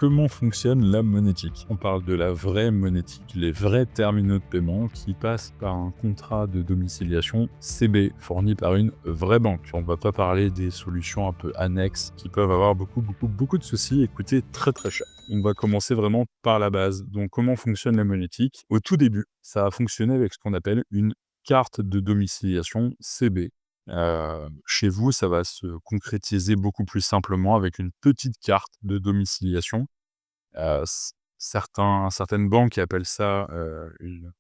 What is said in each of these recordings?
Comment fonctionne la monétique? On parle de la vraie monétique, les vrais terminaux de paiement qui passent par un contrat de domiciliation CB fourni par une vraie banque. On ne va pas parler des solutions un peu annexes qui peuvent avoir beaucoup de soucis et coûter très très cher. On va commencer vraiment par la base. Donc comment fonctionne la monétique? Au tout début, ça a fonctionné avec ce qu'on appelle une carte de domiciliation CB. Chez vous, ça va se concrétiser beaucoup plus simplement avec une petite carte de domiciliation. Certaines banques appellent ça, une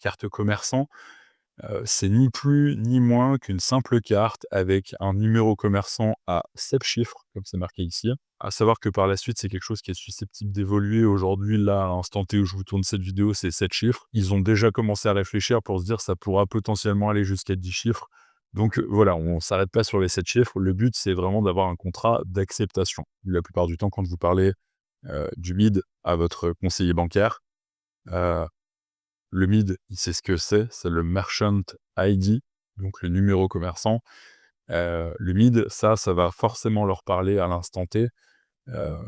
carte commerçant. C'est ni plus ni moins qu'une simple carte avec un numéro commerçant à 7 chiffres, comme c'est marqué ici. À savoir que par la suite, c'est quelque chose qui est susceptible d'évoluer. Aujourd'hui, là, à l'instant T où je vous tourne cette vidéo, c'est 7 chiffres. Ils ont déjà commencé à réfléchir pour se dire: «Ça pourra potentiellement aller jusqu'à 10 chiffres». Donc, voilà, on s'arrête pas sur les 7 chiffres. Le but, c'est vraiment d'avoir un contrat d'acceptation. La plupart du temps, quand vous parlez du MID à votre conseiller bancaire. Heu, le MID, il sait ce que c'est le Merchant ID, donc le numéro commerçant. Le MID, ça va forcément leur parler à l'instant T.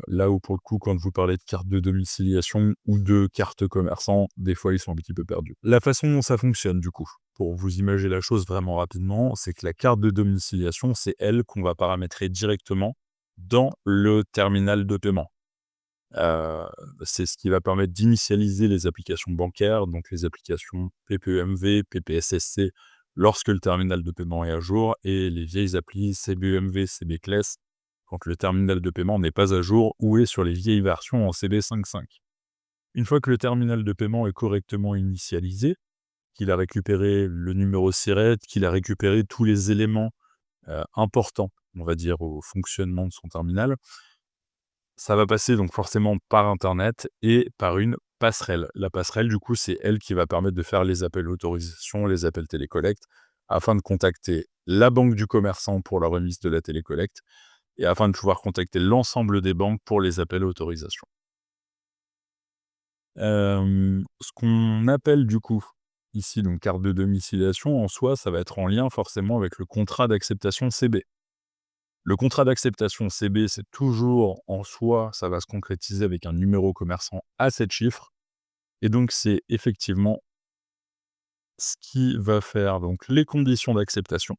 Là où pour le coup, quand vous parlez de carte de domiciliation ou de carte commerçant, des fois, ils sont un petit peu perdus. La façon dont ça fonctionne du coup, pour vous imaginer la chose vraiment rapidement, c'est que la carte de domiciliation, c'est elle qu'on va paramétrer directement dans le terminal de paiement. Heu, c'est ce qui va permettre d'initialiser les applications bancaires, donc les applications PPEMV, PPSSC, lorsque le terminal de paiement est à jour et les vieilles applis CBEMV, CBCLES, quand le terminal de paiement n'est pas à jour ou est sur les vieilles versions en CB 5.5. Une fois que le terminal de paiement est correctement initialisé, qu'il a récupéré le numéro SIRET, qu'il a récupéré tous les éléments, importants, on va dire, au fonctionnement de son terminal, ça va passer donc forcément par internet et par une passerelle. La passerelle, du coup, c'est elle qui va permettre de faire les appels autorisation, les appels télécollecte, afin de contacter la banque du commerçant pour la remise de la télécollecte et afin de pouvoir contacter l'ensemble des banques pour les appels autorisation. Ce qu'on appelle du coup, ici donc carte de domiciliation, en soi, ça va être en lien forcément avec le contrat d'acceptation CB. Le contrat d'acceptation CB, c'est toujours en soi, ça va se concrétiser avec un numéro commerçant à 7 chiffres et donc c'est effectivement ce qui va faire donc les conditions d'acceptation,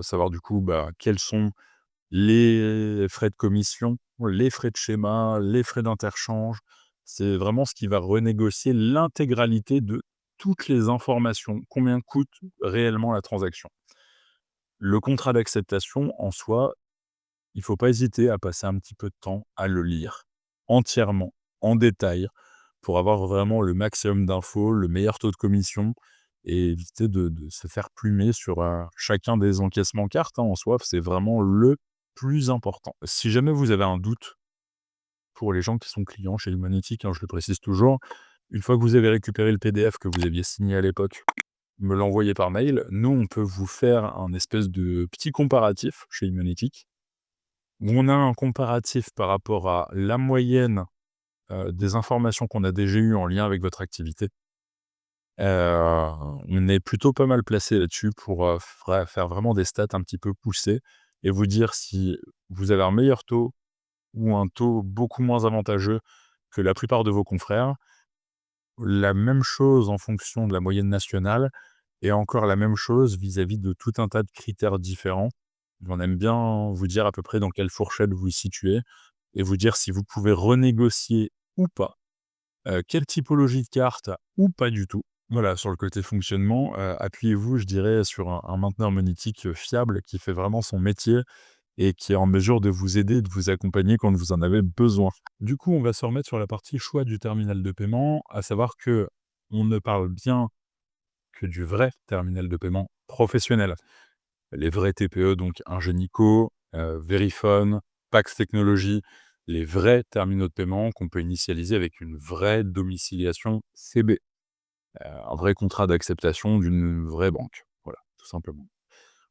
savoir du coup, quels sont les frais de commission, les frais de schéma, les frais d'interchange. C'est vraiment ce qui va renégocier l'intégralité de toutes les informations. Combien coûte réellement la transaction? Le contrat d'acceptation en soi, il faut pas hésiter à passer un petit peu de temps à le lire entièrement, en détail, pour avoir vraiment le maximum d'infos, le meilleur taux de commission et éviter de se faire plumer sur, chacun des encaissements cartes, hein, en soi, c'est vraiment le plus important. Si jamais vous avez un doute, pour les gens qui sont clients chez Humanity, hein, je le précise toujours, une fois que vous avez récupéré le PDF que vous aviez signé à l'époque, me l'envoyez par mail. Nous, on peut vous faire un espèce de petit comparatif chez Humanity où on a un comparatif par rapport à la moyenne, des informations qu'on a déjà eues en lien avec votre activité. On est plutôt pas mal placé là-dessus pour, faire vraiment des stats un petit peu poussées et vous dire si vous avez un meilleur taux ou un taux beaucoup moins avantageux que la plupart de vos confrères. La même chose en fonction de la moyenne nationale et encore la même chose vis-à-vis de tout un tas de critères différents. On aime bien vous dire à peu près dans quelle fourchette vous vous situez et vous dire si vous pouvez renégocier ou pas, quelle typologie de carte ou pas du tout. Voilà, sur le côté fonctionnement, appuyez-vous, je dirais, sur un mainteneur monétique, fiable qui fait vraiment son métier et qui est en mesure de vous aider, de vous accompagner quand vous en avez besoin. Du coup, on va se remettre sur la partie choix du terminal de paiement, à savoir que on ne parle bien que du vrai terminal de paiement professionnel. Les vrais TPE, donc Ingenico, Verifone, Pax Technologies, les vrais terminaux de paiement qu'on peut initialiser avec une vraie domiciliation CB, un vrai contrat d'acceptation d'une vraie banque. Voilà, tout simplement.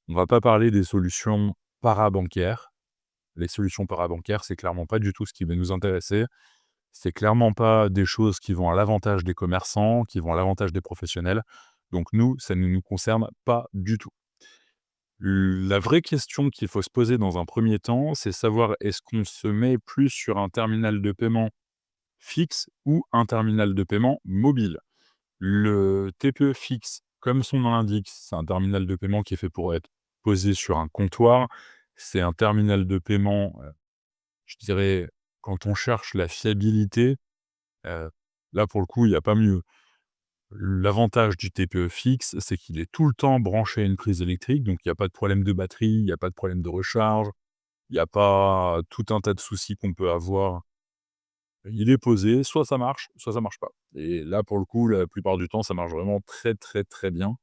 On va pas parler des solutions parabancaires. Les solutions parabancaires, c'est clairement pas du tout ce qui va nous intéresser. C'est clairement pas des choses qui vont à l'avantage des commerçants, qui vont à l'avantage des professionnels. Donc nous, ça ne nous concerne pas du tout. La vraie question qu'il faut se poser dans un premier temps, c'est savoir est-ce qu'on se met plus sur un terminal de paiement fixe ou un terminal de paiement mobile? Le TPE fixe, comme son nom l'indique, c'est un terminal de paiement qui est fait pour être posé sur un comptoir. C'est un terminal de paiement, je dirais, quand on cherche la fiabilité, heu, là, pour le coup, il y a pas mieux. L'avantage du TPE fixe, c'est qu'il est tout le temps branché à une prise électrique, donc il y a pas de problème de batterie, il y a pas de problème de recharge, il y a pas tout un tas de soucis qu'on peut avoir. Il est posé, soit ça marche pas et là, pour le coup, la plupart du temps, ça marche vraiment très, très, très bien.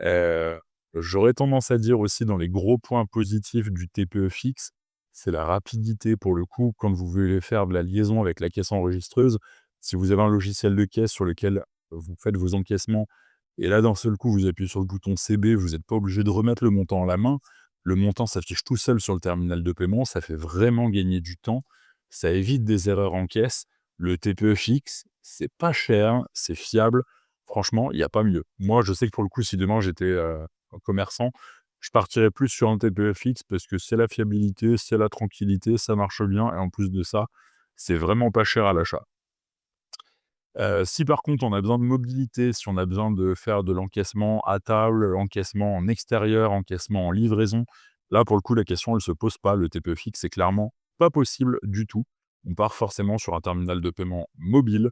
Heu, J'aurais tendance à dire aussi dans les gros points positifs du TPE fixe, c'est la rapidité pour le coup quand vous voulez faire de la liaison avec la caisse enregistreuse. Si vous avez un logiciel de caisse sur lequel vous faites vos encaissements et là, d'un seul coup, vous appuyez sur le bouton CB, vous êtes pas obligé de remettre le montant à la main. Le montant s'affiche tout seul sur le terminal de paiement, ça fait vraiment gagner du temps, ça évite des erreurs en caisse. Le TPE fixe, c'est pas cher, c'est fiable. Franchement, il y a pas mieux. Moi, je sais que pour le coup, si demain j'étais, un commerçant, je partirais plus sur un TPE fixe parce que c'est la fiabilité, c'est la tranquillité, ça marche bien et en plus de ça, c'est vraiment pas cher à l'achat. Si par contre on a besoin de mobilité, si on a besoin de faire de l'encaissement à table, encaissement en extérieur, encaissement en livraison, là pour le coup la question elle se pose pas. Le TPE fixe, c'est clairement pas possible du tout. On part forcément sur un terminal de paiement mobile.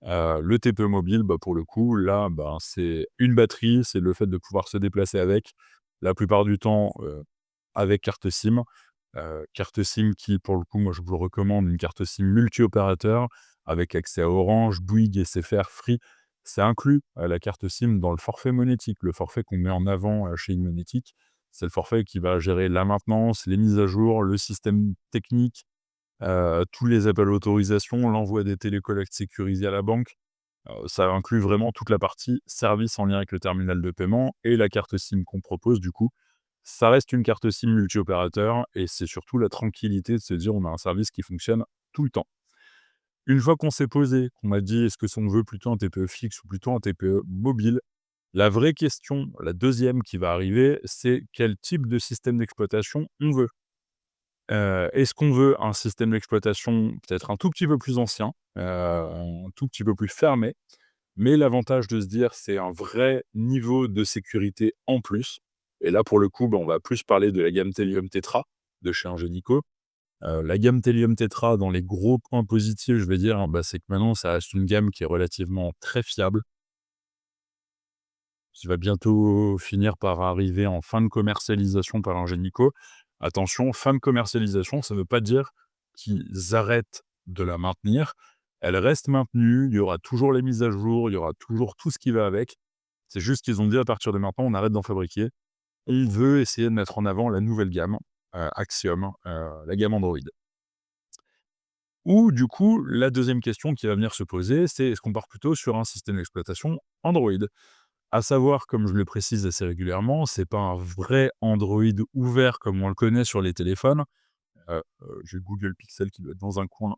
Le TPE mobile, bah, pour le coup, là, ben, c'est une batterie, c'est le fait de pouvoir se déplacer avec. La plupart du temps, avec carte SIM. Carte SIM qui, pour le coup, moi, je vous recommande une carte SIM multi-opérateur avec accès à Orange, Bouygues, SFR, Free. C'est inclus, la carte SIM dans le forfait monétique. Le forfait qu'on met en avant, chez Inmonétique, c'est le forfait qui va gérer la maintenance, les mises à jour, le système technique, tous les appels à autorisation, l'envoi des télécollectes sécurisés à la banque. Ça inclut vraiment toute la partie service en lien avec le terminal de paiement et la carte SIM qu'on propose du coup. Ça reste une carte SIM multi-opérateur et c'est surtout la tranquillité de se dire: «On a un service qui fonctionne tout le temps». Une fois qu'on s'est posé, qu'on a dit: «Est-ce que on veut plutôt un TPE fixe ou plutôt un TPE mobile?» La vraie question, la deuxième qui va arriver, c'est quel type de système d'exploitation on veut. Est-ce qu'on veut un système d'exploitation peut-être un tout petit peu plus ancien, un tout petit peu plus fermé? Mais l'avantage de se dire, c'est un vrai niveau de sécurité en plus et là, pour le coup, bah, on va plus parler de la gamme Telium Tetra de chez Ingenico. La gamme Telium Tetra, dans les gros points positifs, je vais dire, hein, bah, c'est que maintenant, ça reste une gamme qui est relativement très fiable, qui va bientôt finir par arriver en fin de commercialisation par Ingenico. Attention, fin de commercialisation, ça ne veut pas dire qu'ils arrêtent de la maintenir. Elle reste maintenue, il y aura toujours les mises à jour, il y aura toujours tout ce qui va avec. C'est juste qu'ils ont dit à partir de maintenant, on arrête d'en fabriquer. On veut essayer de mettre en avant la nouvelle gamme, Axiom, la gamme Android. Ou du coup, la deuxième question qui va venir se poser, c'est est-ce qu'on part plutôt sur un système d'exploitation Android? À savoir, comme je le précise assez régulièrement, c'est pas un vrai Android ouvert comme on le connaît sur les téléphones. J'ai Google Pixel qui doit être dans un coin.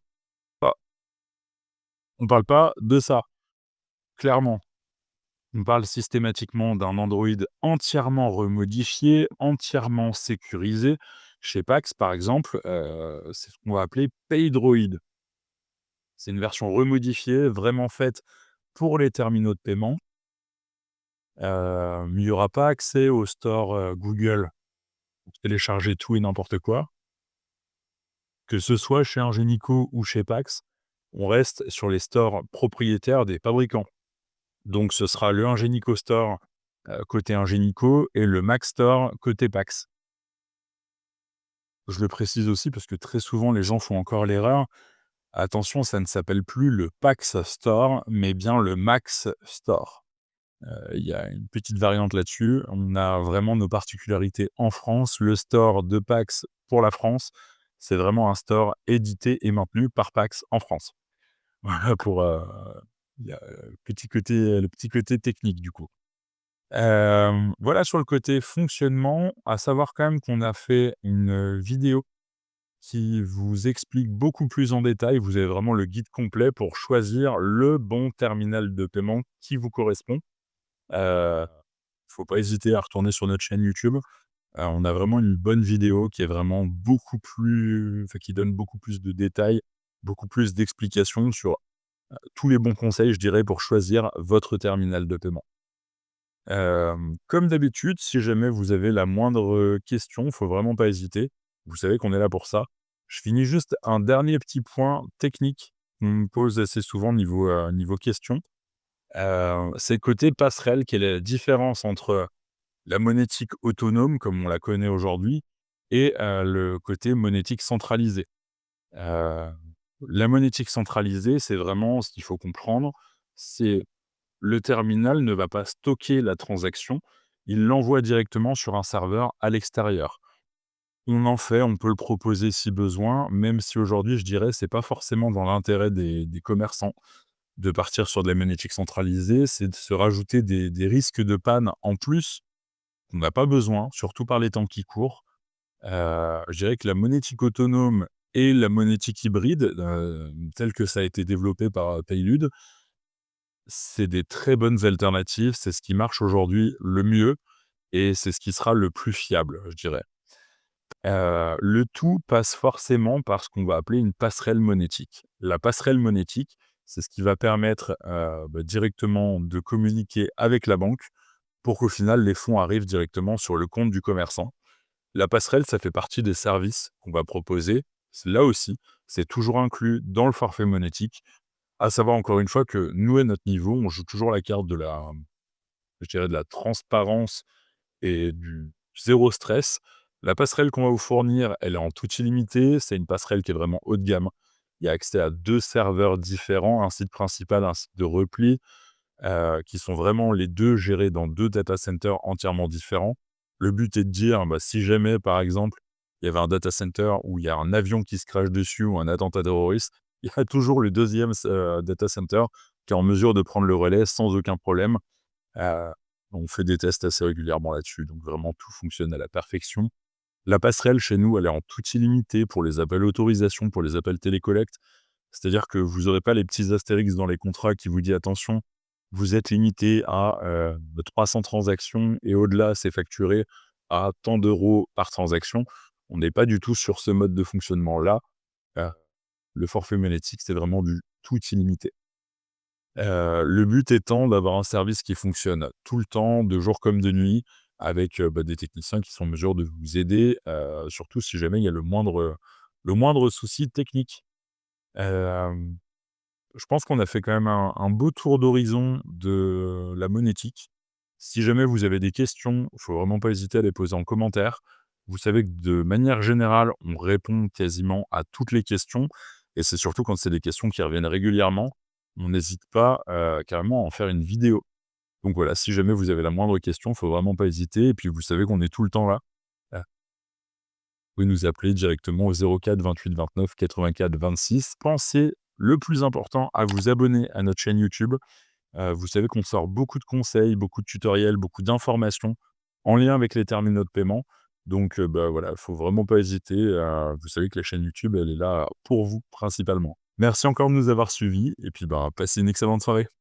Ah, on parle pas de ça, clairement. On parle systématiquement d'un Android entièrement remodifié, entièrement sécurisé. Chez Pax, par exemple, c'est ce qu'on va appeler PayDroid. C'est une version remodifiée, vraiment faite pour les terminaux de paiement. Il y aura pas accès au store, Google pour télécharger tout et n'importe quoi. Que ce soit chez Ingenico ou chez Pax, on reste sur les stores propriétaires des fabricants. Donc ce sera le Ingenico Store, côté Ingenico et le Mac Store côté Pax. Je le précise aussi parce que très souvent les gens font encore l'erreur. Attention, ça ne s'appelle plus le Pax Store, mais bien le Max Store. Il y a une petite variante là-dessus. On a vraiment nos particularités en France. Le store de Pax pour la France, c'est vraiment un store édité et maintenu par Pax en France. Voilà pour, il y a, le petit côté technique du coup. Voilà sur le côté fonctionnement, à savoir quand même qu'on a fait une, vidéo qui vous explique beaucoup plus en détail. Vous avez vraiment le guide complet pour choisir le bon terminal de paiement qui vous correspond. Faut pas hésiter à retourner sur notre chaîne YouTube. On a vraiment une bonne vidéo qui est vraiment beaucoup plus enfin, qui donne beaucoup plus de détails, beaucoup plus d'explications sur tous les bons conseils, je dirais, pour choisir votre terminal de paiement. Comme d'habitude, si jamais vous avez la moindre question, faut vraiment pas hésiter. Vous savez qu'on est là pour ça. Je finis juste un dernier petit point technique qu'on me pose assez souvent niveau questions. C'est le côté passerelle. Quelle est la différence entre la monétique autonome, comme on la connaît aujourd'hui, et le côté monétique centralisé? Heu, la monétique centralisée, c'est vraiment ce qu'il faut comprendre, c'est le terminal ne va pas stocker la transaction, il l'envoie directement sur un serveur à l'extérieur. On peut le proposer si besoin, même si aujourd'hui, je dirais, c'est pas forcément dans l'intérêt des commerçants de partir sur de la monétique centralisée, c'est de se rajouter des risques de panne en plus, qu'on n'a pas besoin, surtout par les temps qui courent. Je dirais que la monétique autonome et la monétique hybride, telle que ça a été développé par Paylud, c'est des très bonnes alternatives. C'est ce qui marche aujourd'hui le mieux et c'est ce qui sera le plus fiable, je dirais. Le tout passe forcément par ce qu'on va appeler une passerelle monétique. La passerelle monétique, c'est ce qui va permettre, directement de communiquer avec la banque pour qu'au final, les fonds arrivent directement sur le compte du commerçant. La passerelle, ça fait partie des services qu'on va proposer. Là aussi, c'est toujours inclus dans le forfait monétique. À savoir encore une fois que nous, à notre niveau, on joue toujours la carte de la je dirais de la transparence et du zéro stress. La passerelle qu'on va vous fournir, elle est en tout illimité. C'est une passerelle qui est vraiment haut de gamme. Il y a accès à 2 serveurs différents, un site principal, un site de repli, qui sont vraiment les 2 gérés dans 2 data centers entièrement différents. Le but est de dire, bah, si jamais, par exemple, il y avait un data center où il y a un avion qui se crache dessus ou un attentat terroriste, il y a toujours le deuxième data center qui est en mesure de prendre le relais sans aucun problème. Heu, on fait des tests assez régulièrement là-dessus, donc vraiment tout fonctionne à la perfection. La passerelle chez nous, elle est en tout illimité pour les appels autorisation, pour les appels télécollecte. C'est-à-dire que vous n'aurez pas les petits astérix dans les contrats qui vous dit: «Attention, vous êtes limité à, 300 transactions et au-delà, c'est facturé à tant d'euros par transaction». On n'est pas du tout sur ce mode de fonctionnement-là. Heu, le forfait monétique, c'est vraiment du tout illimité. Le but étant d'avoir un service qui fonctionne tout le temps, de jour comme de nuit, avec, des techniciens qui sont en mesure de vous aider, surtout si jamais il y a le moindre souci technique. Hem, je pense qu'on a fait quand même un beau tour d'horizon de la monétique. Si jamais vous avez des questions, il faut vraiment pas hésiter à les poser en commentaire. Vous savez que de manière générale, on répond quasiment à toutes les questions et c'est surtout quand c'est des questions qui reviennent régulièrement, on n'hésite pas, carrément à en faire une vidéo. Donc voilà, si jamais vous avez la moindre question, il faut vraiment pas hésiter et puis vous savez qu'on est tout le temps là. Vous pouvez nous appeler directement au 04 28 29 84 26. Pensez, le plus important, à vous abonner à notre chaîne YouTube. Vous savez qu'on sort beaucoup de conseils, beaucoup de tutoriels, beaucoup d'informations en lien avec les terminaux de paiement. Donc, bah, voilà, faut vraiment pas hésiter, vous savez que la chaîne YouTube, elle est là pour vous principalement. Merci encore de nous avoir suivis et puis, bah, passez une excellente soirée.